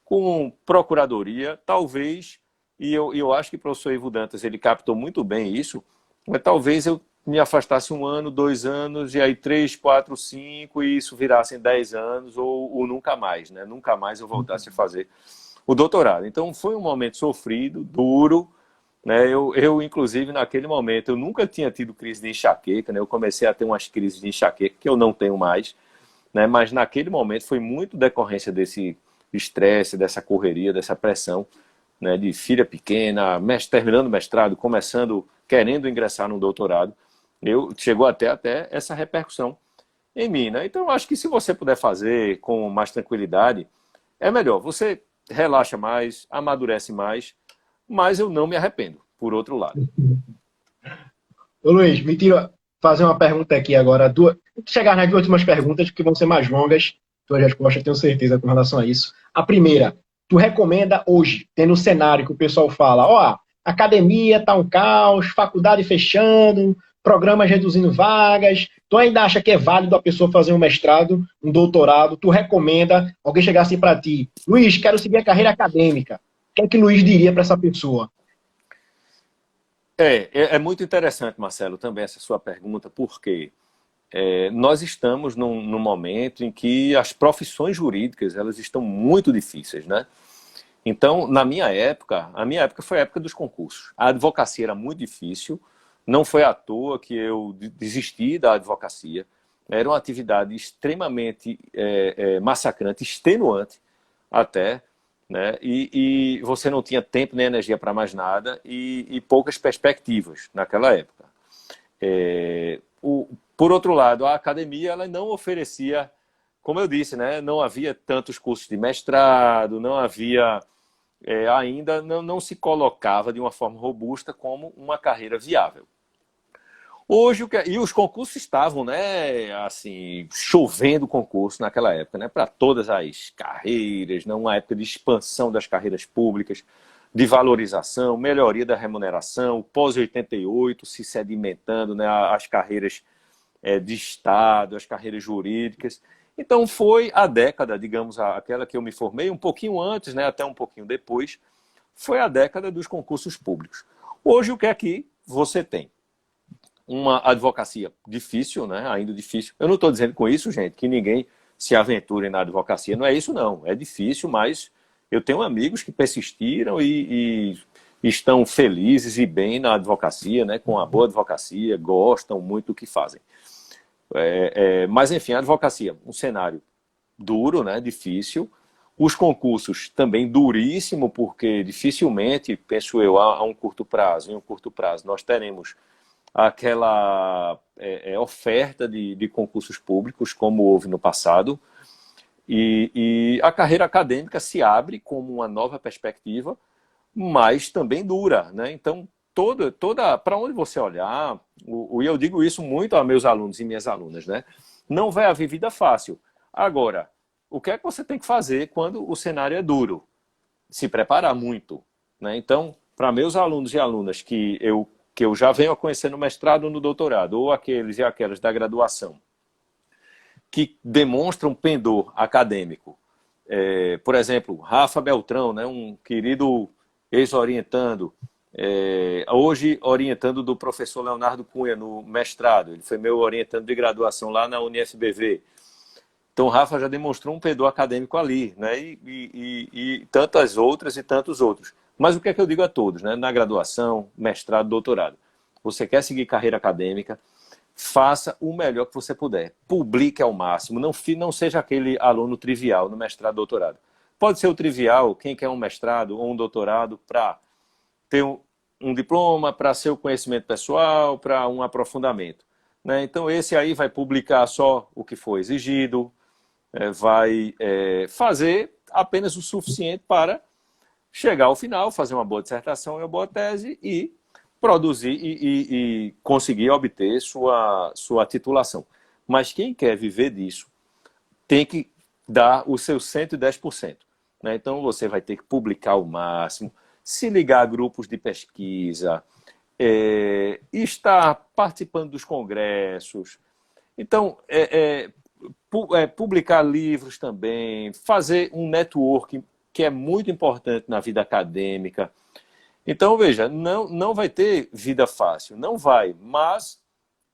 com procuradoria, talvez, e eu acho que o professor Ivo Dantas ele captou muito bem isso, mas talvez eu me afastasse 1 ano, 2 anos, e aí 3, 4, 5, e isso virassem 10 anos, ou nunca mais, né? Nunca mais eu voltasse a fazer o doutorado. Então foi um momento sofrido, duro, né? Eu, inclusive, naquele momento, eu nunca tinha tido crise de enxaqueca, né? Eu comecei a ter umas crises de enxaqueca que eu não tenho mais, né? Mas naquele momento foi muito decorrência desse estresse, dessa correria, dessa pressão, né? De filha pequena, terminando o mestrado, começando, querendo ingressar no doutorado. Chegou até essa repercussão em mim, né? Então, eu acho que se você puder fazer com mais tranquilidade, é melhor. Você relaxa mais, amadurece mais, mas eu não me arrependo, por outro lado. Ô Luiz, me tira fazer uma pergunta aqui agora. Chegar nas 2 últimas perguntas, que vão ser mais longas. Tua resposta, tenho certeza, com relação a isso. A primeira, tu recomenda hoje, tendo o cenário que o pessoal fala, ó, academia tá um caos, faculdade fechando, programas reduzindo vagas, tu ainda acha que é válido a pessoa fazer um mestrado, um doutorado, tu recomenda alguém chegar assim para ti, Luiz, quero seguir a carreira acadêmica. O que é que Luiz diria para essa pessoa? É muito interessante, Marcelo, também essa sua pergunta, porque nós estamos num momento em que as profissões jurídicas elas estão muito difíceis, né? Então, na minha época, a minha época foi a época dos concursos. A advocacia era muito difícil, não foi à toa que eu desisti da advocacia. Era uma atividade extremamente massacrante, extenuante até. né? E você não tinha tempo nem energia para mais nada e poucas perspectivas naquela época. Por outro lado, a academia ela não oferecia, como eu disse, né? Não havia tantos cursos de mestrado, não havia ainda não se colocava de uma forma robusta como uma carreira viável. Hoje, e os concursos estavam, né, assim, chovendo concurso naquela época, né, para todas as carreiras, né, uma época de expansão das carreiras públicas, de valorização, melhoria da remuneração, pós-88 se sedimentando, né, as carreiras de Estado, as carreiras jurídicas. Então foi a década, digamos, aquela que eu me formei, um pouquinho antes, né, até um pouquinho depois, foi a década dos concursos públicos. Hoje o que é que você tem? Uma advocacia difícil, né? Ainda difícil. Eu não estou dizendo com isso, gente, que ninguém se aventure na advocacia. Não é isso, não. É difícil, mas eu tenho amigos que persistiram e estão felizes e bem na advocacia, né? Com a boa advocacia, gostam muito do que fazem. Mas, enfim, a advocacia, um cenário duro, né? Difícil. Os concursos também duríssimo, porque dificilmente, penso eu, a um curto prazo, em um curto prazo, nós teremos aquela oferta de concursos públicos, como houve no passado, e a carreira acadêmica se abre como uma nova perspectiva, mas também dura, né? Então, para onde você olhar, e eu digo isso muito a meus alunos e minhas alunas, né? Não vai haver vida fácil. Agora, o que é que você tem que fazer quando o cenário é duro? Se preparar muito, né? Então, para meus alunos e alunas que eu já venho a conhecer no mestrado ou no doutorado, ou aqueles e aquelas da graduação, que demonstram pendor acadêmico. Por exemplo, Rafa Beltrão, né, um querido ex-orientando, hoje orientando do professor Leonardo Cunha no mestrado. Ele foi meu orientando de graduação lá na UniFBV. Então, o Rafa já demonstrou um pendor acadêmico ali, né, e tantas outras e tantos outros. Mas o que é que eu digo a todos, né? Na graduação, mestrado, doutorado? Você quer seguir carreira acadêmica, faça o melhor que você puder. Publique ao máximo. Não seja aquele aluno trivial no mestrado, doutorado. Pode ser o trivial, quem quer um mestrado ou um doutorado para ter um diploma, para seu conhecimento pessoal, para um aprofundamento, né? Então, esse aí vai publicar só o que for exigido, vai fazer apenas o suficiente para chegar ao final, fazer uma boa dissertação e uma boa tese e produzir e conseguir obter sua titulação. Mas quem quer viver disso tem que dar o seu 110%. Né? Então você vai ter que publicar o máximo, se ligar a grupos de pesquisa, estar participando dos congressos. Então, publicar livros também, fazer um networking que é muito importante na vida acadêmica. Então, veja, não vai ter vida fácil, não vai, mas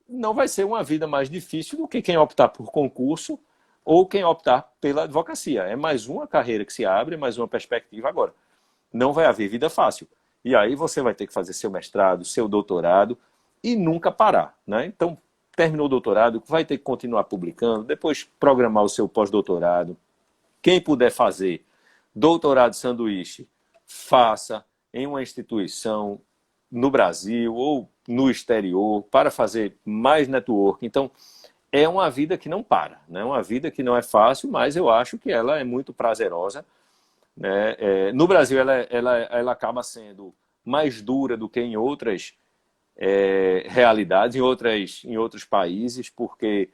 não vai ser uma vida mais difícil do que quem optar por concurso ou quem optar pela advocacia. É mais uma carreira que se abre, mais uma perspectiva agora. Não vai haver vida fácil. E aí você vai ter que fazer seu mestrado, seu doutorado e nunca parar, né? Então, terminou o doutorado, vai ter que continuar publicando, depois programar o seu pós-doutorado. Quem puder fazer doutorado sanduíche, faça em uma instituição no Brasil ou no exterior para fazer mais network. Então, é uma vida que não para, né? Uma vida que não é fácil, mas eu acho que ela é muito prazerosa, né? No Brasil, ela acaba sendo mais dura do que em outras realidades, em outros países, porque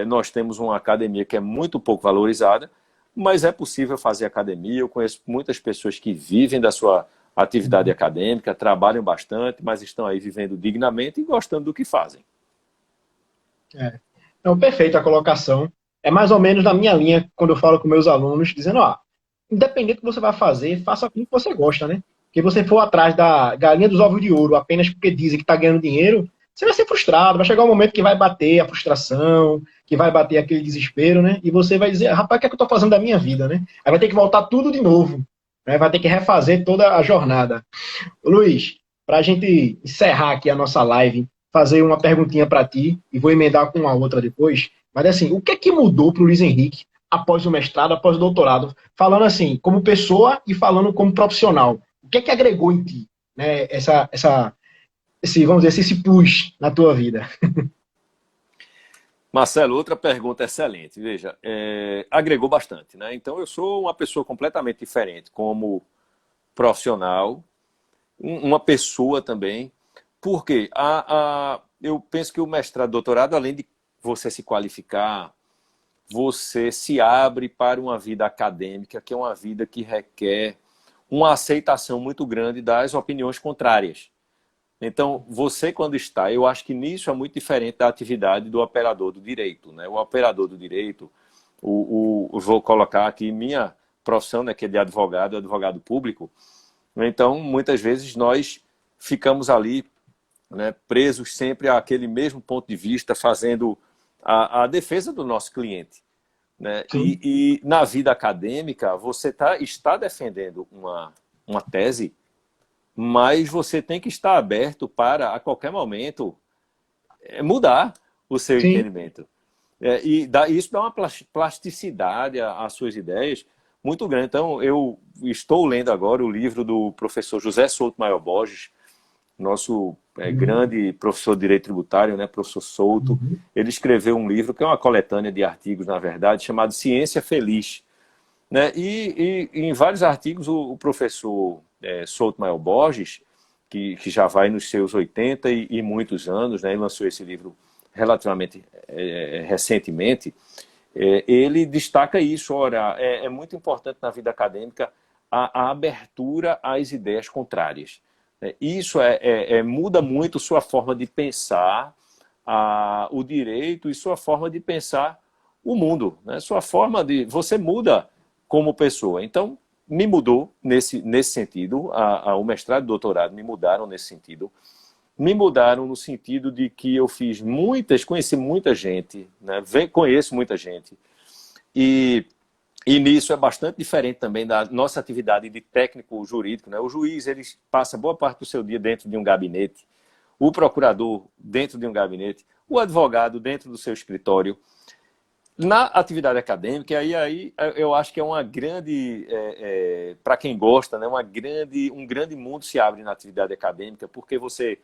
nós temos uma academia que é muito pouco valorizada, mas é possível fazer academia. Eu conheço muitas pessoas que vivem da sua atividade acadêmica, trabalham bastante, mas estão aí vivendo dignamente e gostando do que fazem. Então, perfeita a colocação. É mais ou menos na minha linha, quando eu falo com meus alunos, dizendo, independente do que você vai fazer, faça aquilo que você gosta, né? Porque você for atrás da galinha dos ovos de ouro apenas porque dizem que está ganhando dinheiro, você vai ser frustrado, vai chegar um momento que vai bater a frustração, que vai bater aquele desespero, né? E você vai dizer, rapaz, o que é que eu estou fazendo da minha vida, né? Aí vai ter que voltar tudo de novo, né? Vai ter que refazer toda a jornada. Luiz, para a gente encerrar aqui a nossa live, fazer uma perguntinha para ti, e vou emendar com uma outra depois, mas assim, o que é que mudou para o Luiz Henrique após o mestrado, após o doutorado? Falando assim, como pessoa e falando como profissional. O que é que agregou em ti, né, vamos dizer, esse plus na tua vida? Marcelo, outra pergunta excelente. Veja, agregou bastante, né? Então, eu sou uma pessoa completamente diferente como profissional, uma pessoa também, porque eu penso que o mestrado, doutorado, além de você se qualificar, você se abre para uma vida acadêmica, que é uma vida que requer uma aceitação muito grande das opiniões contrárias. Então, você quando está, eu acho que nisso é muito diferente da atividade do operador do direito, né? O operador do direito, vou colocar aqui minha profissão, né, que é de advogado, advogado público. Então, muitas vezes nós ficamos ali, né, presos sempre àquele mesmo ponto de vista, fazendo a defesa do nosso cliente, né? E na vida acadêmica, você está defendendo uma tese, mas você tem que estar aberto para, a qualquer momento, mudar o seu Sim. entendimento. Isso dá uma plasticidade às suas ideias muito grande. Então, eu estou lendo agora o livro do professor José Souto Maio Borges, nosso grande professor de direito tributário, né, professor Souto. Ele escreveu um livro que é uma coletânea de artigos, na verdade, chamado Ciência Feliz, né? E em vários artigos o professor Souto Maio Borges, que já vai nos seus 80 e muitos anos, né, ele lançou esse livro relativamente recentemente, ele destaca isso. Ora, é muito importante na vida acadêmica a abertura às ideias contrárias. Isso muda muito sua forma de pensar o direito e sua forma de pensar o mundo, né? Sua forma de... Você muda como pessoa. Então, me mudou nesse sentido. O mestrado e o doutorado me mudaram nesse sentido. Me mudaram no sentido de que eu conheci muita gente, né? Conheço muita gente. E nisso é bastante diferente também da nossa atividade de técnico jurídico, né? O juiz, ele passa boa parte do seu dia dentro de um gabinete, o procurador dentro de um gabinete, o advogado dentro do seu escritório. Na atividade acadêmica, aí eu acho que é uma grande, para quem gosta, né? Um grande mundo se abre na atividade acadêmica, porque você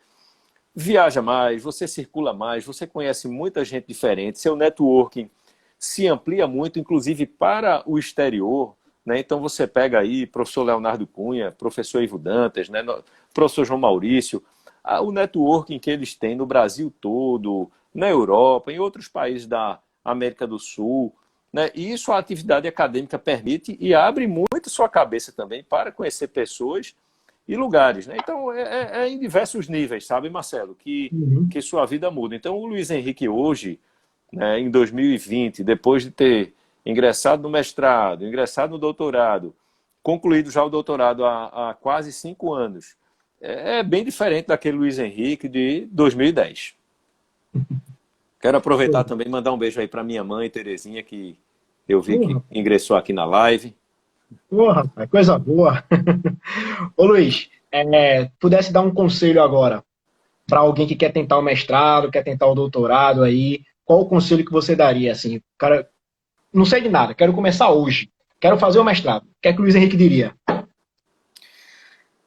viaja mais, você circula mais, você conhece muita gente diferente, seu networking se amplia muito, inclusive para o exterior, né? Então você pega aí professor Leonardo Cunha, professor Ivo Dantas, né? Professor João Maurício, o networking que eles têm no Brasil todo, na Europa, em outros países da América do Sul, né? E isso a atividade acadêmica permite e abre muito sua cabeça também para conhecer pessoas e lugares, né? Então é em diversos níveis, sabe, Marcelo, que sua vida muda. Então o Luiz Henrique hoje, né, em 2020, depois de ter ingressado no mestrado, ingressado no doutorado, concluído já o doutorado há quase 5 anos, é bem diferente daquele Luiz Henrique de 2010. Quero aproveitar também e mandar um beijo aí para minha mãe, Terezinha, que eu vi que ingressou aqui na live. Porra, coisa boa. Ô Luiz, pudesse dar um conselho agora para alguém que quer tentar o mestrado, quer tentar o doutorado aí, qual o conselho que você daria? Assim, cara, não sei de nada, quero começar hoje, quero fazer o mestrado. O que é que o Luiz Henrique diria?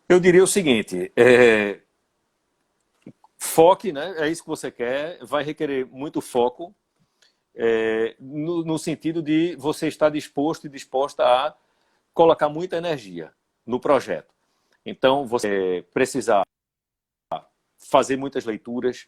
Eu diria o seguinte, foque, né? É isso que você quer, vai requerer muito foco, no sentido de você estar disposto e disposta a colocar muita energia no projeto. Então, você precisar fazer muitas leituras,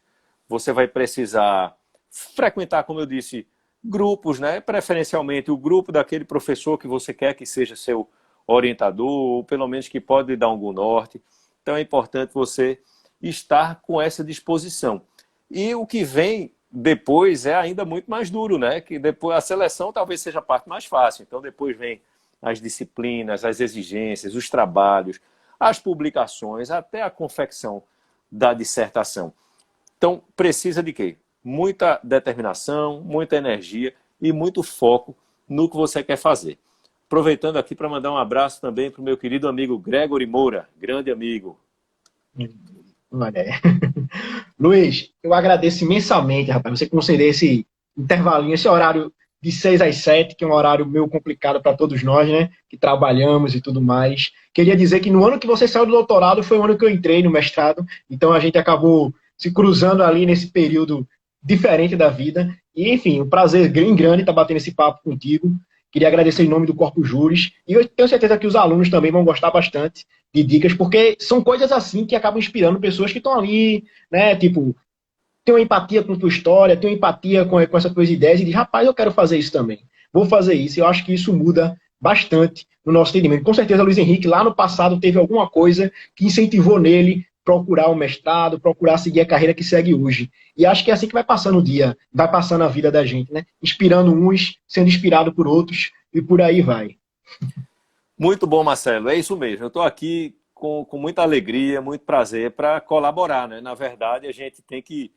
você vai precisar frequentar, como eu disse, grupos, né? Preferencialmente o grupo daquele professor que você quer que seja seu orientador, ou pelo menos que pode lhe dar algum norte. Então é importante você estar com essa disposição. E o que vem depois é ainda muito mais duro, né? Que depois a seleção talvez seja a parte mais fácil. Então depois vem as disciplinas, as exigências, os trabalhos, as publicações, até a confecção da dissertação. Então precisa de quê? Muita determinação, muita energia e muito foco no que você quer fazer. Aproveitando aqui para mandar um abraço também para o meu querido amigo Gregory Moura, grande amigo. Olha. Luiz, eu agradeço imensamente, rapaz, você conceder esse intervalinho, esse horário de 6 às 7, que é um horário meio complicado para todos nós, né? Que trabalhamos e tudo mais. Queria dizer que no ano que você saiu do doutorado foi o ano que eu entrei no mestrado, então a gente acabou se cruzando ali nesse período diferente da vida. E, enfim, um prazer bem grande estar batendo esse papo contigo. Queria agradecer em nome do Corpo Juris. E eu tenho certeza que os alunos também vão gostar bastante de dicas, porque são coisas assim que acabam inspirando pessoas que estão ali, né? Tipo, tem uma empatia com tua história, tem uma empatia com essas tuas ideias e diz, rapaz, eu quero fazer isso também. Vou fazer isso. E eu acho que isso muda bastante no nosso entendimento. Com certeza, Luiz Henrique, lá no passado, teve alguma coisa que incentivou nele procurar o mestrado, procurar seguir a carreira que segue hoje. E acho que é assim que vai passando o dia, vai passando a vida da gente, né? Inspirando uns, sendo inspirado por outros, e por aí vai. Muito bom, Marcelo. É isso mesmo. Eu estou aqui com muita alegria, muito prazer para colaborar, né? Na verdade, a gente tem que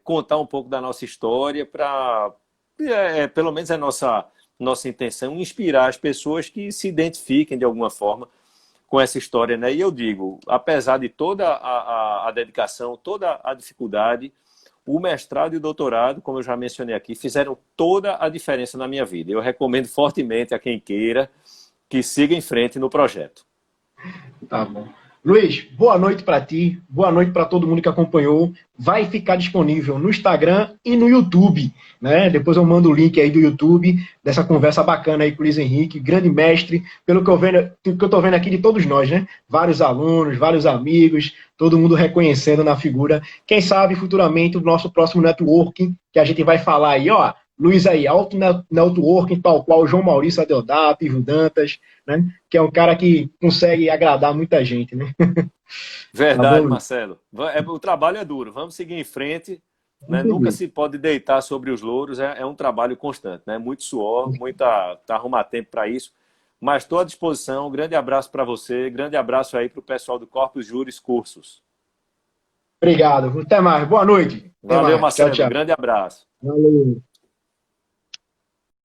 contar um pouco da nossa história para, pelo menos é nossa intenção, inspirar as pessoas que se identifiquem de alguma forma com essa história, né? E eu digo, apesar de toda a dedicação, toda a dificuldade, o mestrado e o doutorado, como eu já mencionei aqui, fizeram toda a diferença na minha vida. Eu recomendo fortemente a quem queira que siga em frente no projeto. Tá bom. Luiz, boa noite para ti, boa noite para todo mundo que acompanhou. Vai ficar disponível no Instagram e no YouTube, né? Depois eu mando o link aí do YouTube dessa conversa bacana aí com o Luiz Henrique, grande mestre, pelo que eu tô vendo aqui de todos nós, né? Vários alunos, vários amigos, todo mundo reconhecendo na figura. Quem sabe futuramente o nosso próximo networking, que a gente vai falar aí, ó, Luiz aí, Alto Networking, tal qual João Maurício Adeodato, Ivo Dantas, né? Que é um cara que consegue agradar muita gente, né? Tá bom, Verdade, Luiz? Marcelo. O trabalho é duro. Vamos seguir em frente, né? Nunca Entendi. se pode deitar sobre os louros. É um trabalho constante, né? Muito suor, arrumar tempo para isso. Mas estou à disposição. Um grande abraço para você. Grande abraço aí para o pessoal do Corpus Juris Cursos. Obrigado. Até mais. Boa noite. Até Valeu, mais. Tchau, Marcelo. tchau. Grande abraço. Valeu.